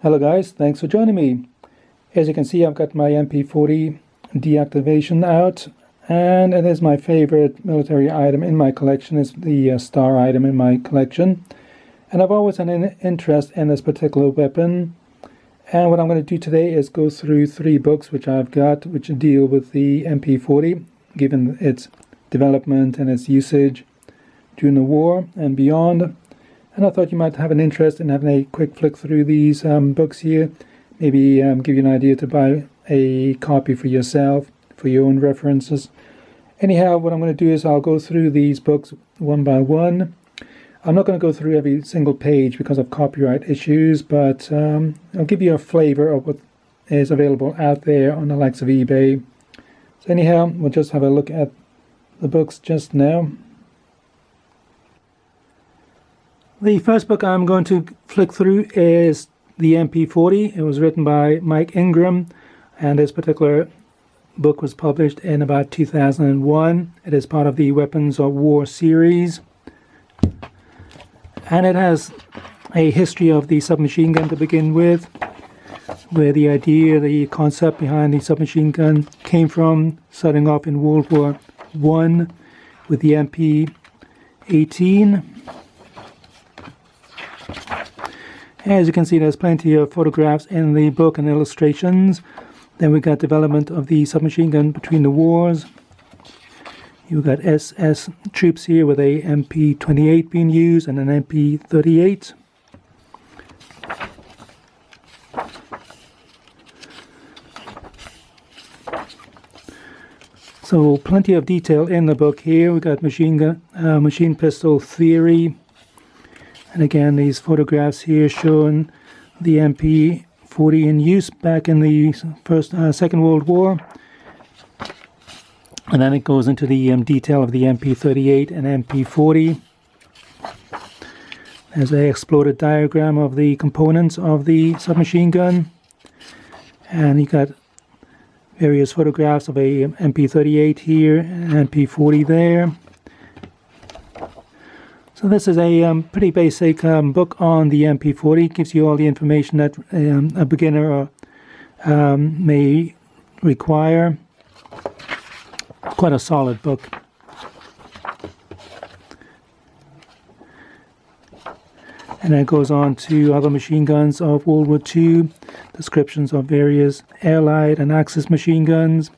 Hello guys, thanks for joining me. As you can see, I've got my MP40 deactivation out, and it is my favorite military item in my collection. It's the star item in my collection, and I've always had an interest in this particular weapon. And what I'm going to do today is go through 3 books which I've got, which deal with the MP40, given its development and its usage during the war and beyond. And I thought you might have an interest in having a quick flick through these books here. Maybe give you an idea to buy a copy for yourself, for your own references. Anyhow, what I'm going to do is I'll go through these books one by one. I'm not going to go through every single page because of copyright issues, but I'll give you a flavor of what is available out there on the likes of eBay. So anyhow, we'll just have a look at the books just now. The first book I'm going to flick through is the MP40. It was written by Mike Ingram, and this particular book was published in about 2001. It is part of the Weapons of War series, and it has a history of the submachine gun to begin with, where the idea, the concept behind the submachine gun came from, starting off in World War I with the MP18. As you can see, there's plenty of photographs in the book and illustrations. Then we got development of the submachine gun between the wars. You've got SS troops here with a MP38 being used and an MP38. So plenty of detail in the book here. We got machine pistol theory. And again, these photographs here showing the MP40 in use back in the Second World War. And then it goes into the detail of the MP38 and MP40. There's an exploded diagram of the components of the submachine gun. And you got various photographs of a MP38 here and MP40 there. So this is a pretty basic book on the MP40. It gives you all the information that a beginner may require. Quite a solid book. And then it goes on to other machine guns of World War II, descriptions of various Allied and Axis machine guns.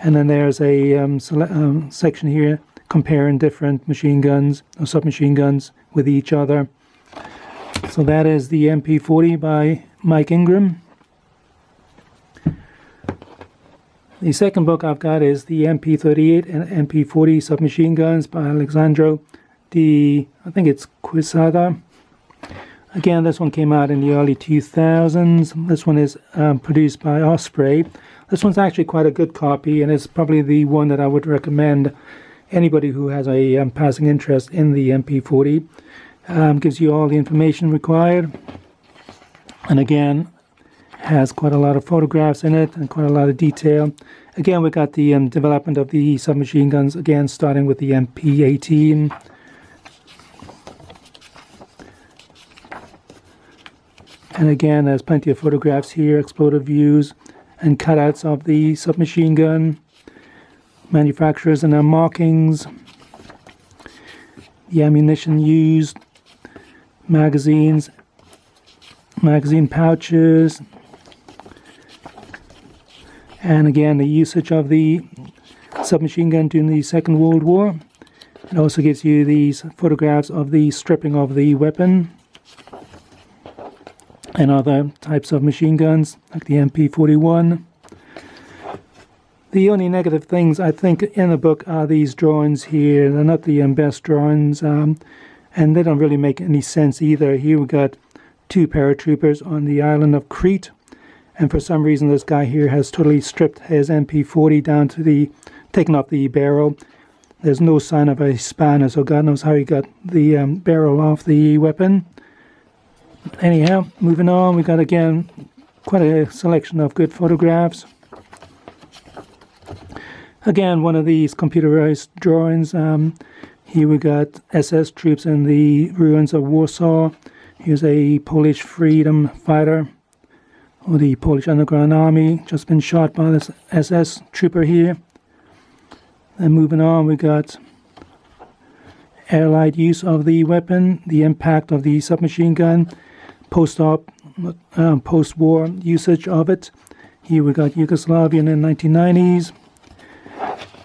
And then there's a section here comparing different machine guns or submachine guns with each other. So that is the MP40 by Mike Ingram. The second book I've got is the MP38 and MP40 submachine guns by Alexandro I think it's Quesada. Again, this one came out in the early 2000s. This one is produced by Osprey. This one's actually quite a good copy, and it's probably the one that I would recommend anybody who has a passing interest in the MP40. Gives you all the information required, and again has quite a lot of photographs in it and quite a lot of detail. Again, we got the development of the submachine guns, again starting with the MP18. And again, there's plenty of photographs here, exploded views and cutouts of the submachine gun, manufacturers and their markings, the ammunition used, magazines, magazine pouches, and again the usage of the submachine gun during the Second World War. It also gives you these photographs of the stripping of the weapon and other types of machine guns like the MP41. The only negative things I think in the book are these drawings here. They're not the best drawings, and they don't really make any sense either. Here we got 2 paratroopers on the island of Crete, and for some reason this guy here has totally stripped his MP40 down to taken off the barrel. There's no sign of a spanner, so God knows how he got the barrel off the weapon. Anyhow, moving on, we got again quite a selection of good photographs. Again, one of these computerized drawings. Here we got SS troops in the ruins of Warsaw. Here's a Polish freedom fighter or the Polish Underground Army, just been shot by this SS trooper here. Then moving on, we got Allied use of the weapon, the impact of the submachine gun, post-war usage of it. Here we got Yugoslavia in the 1990s,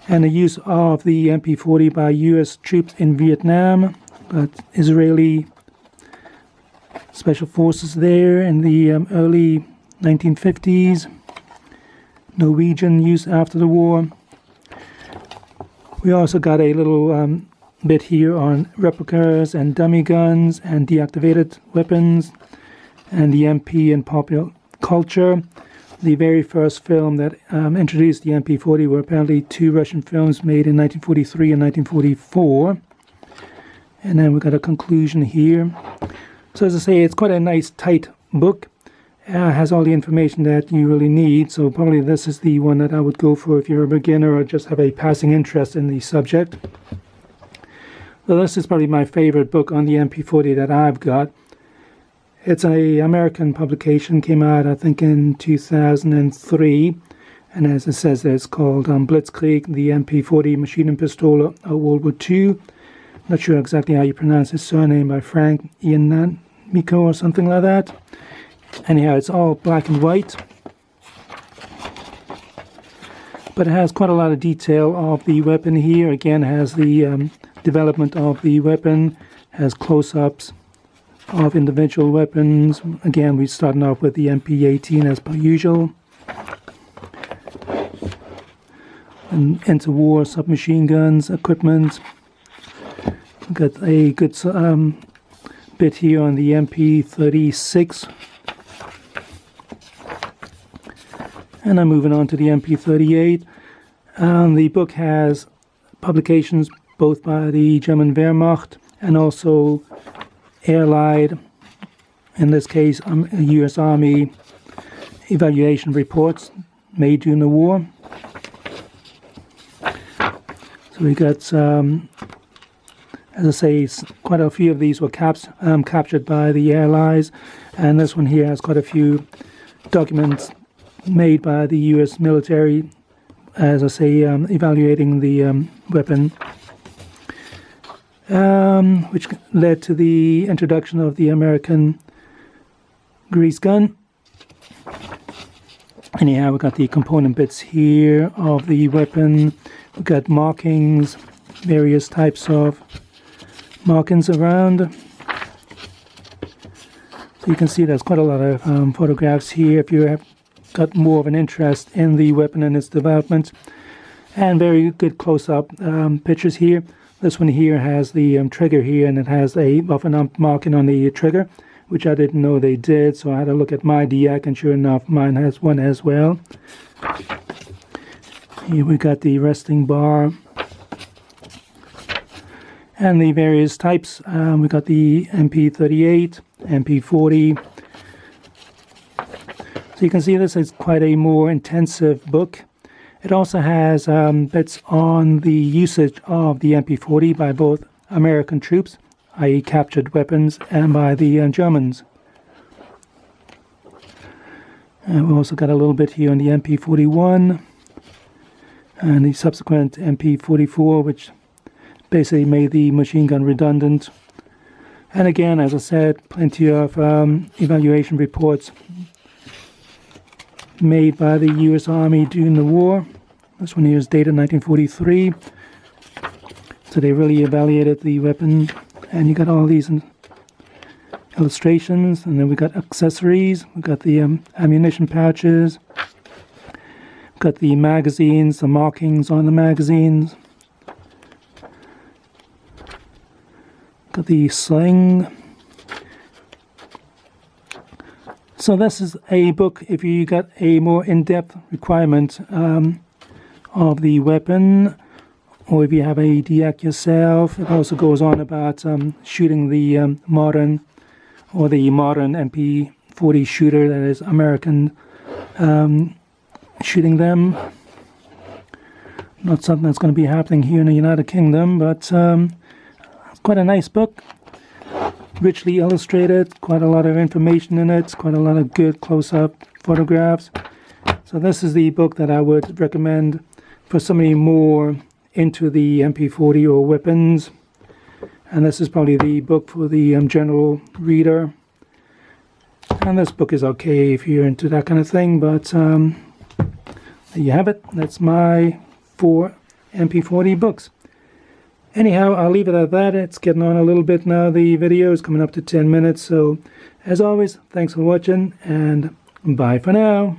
and the use of the MP40 by US troops in Vietnam. Got Israeli special forces there in the early 1950s. Norwegian use after the war. We also got a little bit here on replicas and dummy guns and deactivated weapons and the MP in popular culture. The very first film that introduced the MP40 were apparently two Russian films made in 1943 and 1944. And then we got a conclusion here. So as I say, it's quite a nice tight book. Has all the information that you really need, so probably this is the one that I would go for if you're a beginner or just have a passing interest in the subject. So this is probably my favorite book on the MP40 that I've got. It's an American publication, came out I think in 2003, and as it says there, it's called Blitzkrieg, the MP40 Machine and Pistole of World War II. Not sure exactly how you pronounce his surname, by Frank Iannamico or something like that. Anyhow, it's all black and white, but it has quite a lot of detail of the weapon here. Again, it has the development of the weapon, has close-ups of individual weapons. Again, we're starting off with the MP18 as per usual. And interwar submachine guns, equipment. We've got a good bit here on the MP36. And I'm moving on to the MP38. The book has publications both by the German Wehrmacht and also Allied, in this case US Army evaluation reports made during the war. So we got, as I say, quite a few of these were captured by the Allies, and this one here has quite a few documents made by the US military, as I say, evaluating the weapon, which led to the introduction of the American grease gun. Anyhow, we've got the component bits here of the weapon. We've got markings, various types of markings around. So you can see there's quite a lot of photographs here if you have got more of an interest in the weapon and its development, and very good close-up pictures here. This one here has the trigger here, and it has a buffing marking on the trigger, which I didn't know they did, so I had to look at my DIAC, and sure enough mine has one as well. Here we got the resting bar and the various types. We got the MP38, MP40. So you can see this is quite a more intensive book. It also has bits on the usage of the MP40 by both American troops, i.e. captured weapons, and by the Germans. And we also got a little bit here on the MP41 and the subsequent MP44, which basically made the machine gun redundant. And again, as I said, plenty of evaluation reports made by the US Army during the war. This one here is dated 1943. So they really evaluated the weapon, and you got all these illustrations, and then we got accessories. We got the ammunition pouches, got the magazines, the markings on the magazines, got the sling. So this is a book if you got a more in-depth requirement of the weapon, or if you have a DIAC yourself. It also goes on about shooting the modern MP40 shooter, that is American, shooting them. Not something that's going to be happening here in the United Kingdom, but it's quite a nice book. richly illustrated, quite a lot of information in it, quite a lot of good close-up photographs. So this is the book that I would recommend for somebody more into the MP40 or weapons. And this is probably the book for the general reader. And this book is okay if you're into that kind of thing, but there you have it. That's my 4 MP40 books. Anyhow, I'll leave it at that. It's getting on a little bit now. The video is coming up to 10 minutes. So, as always, thanks for watching, and bye for now.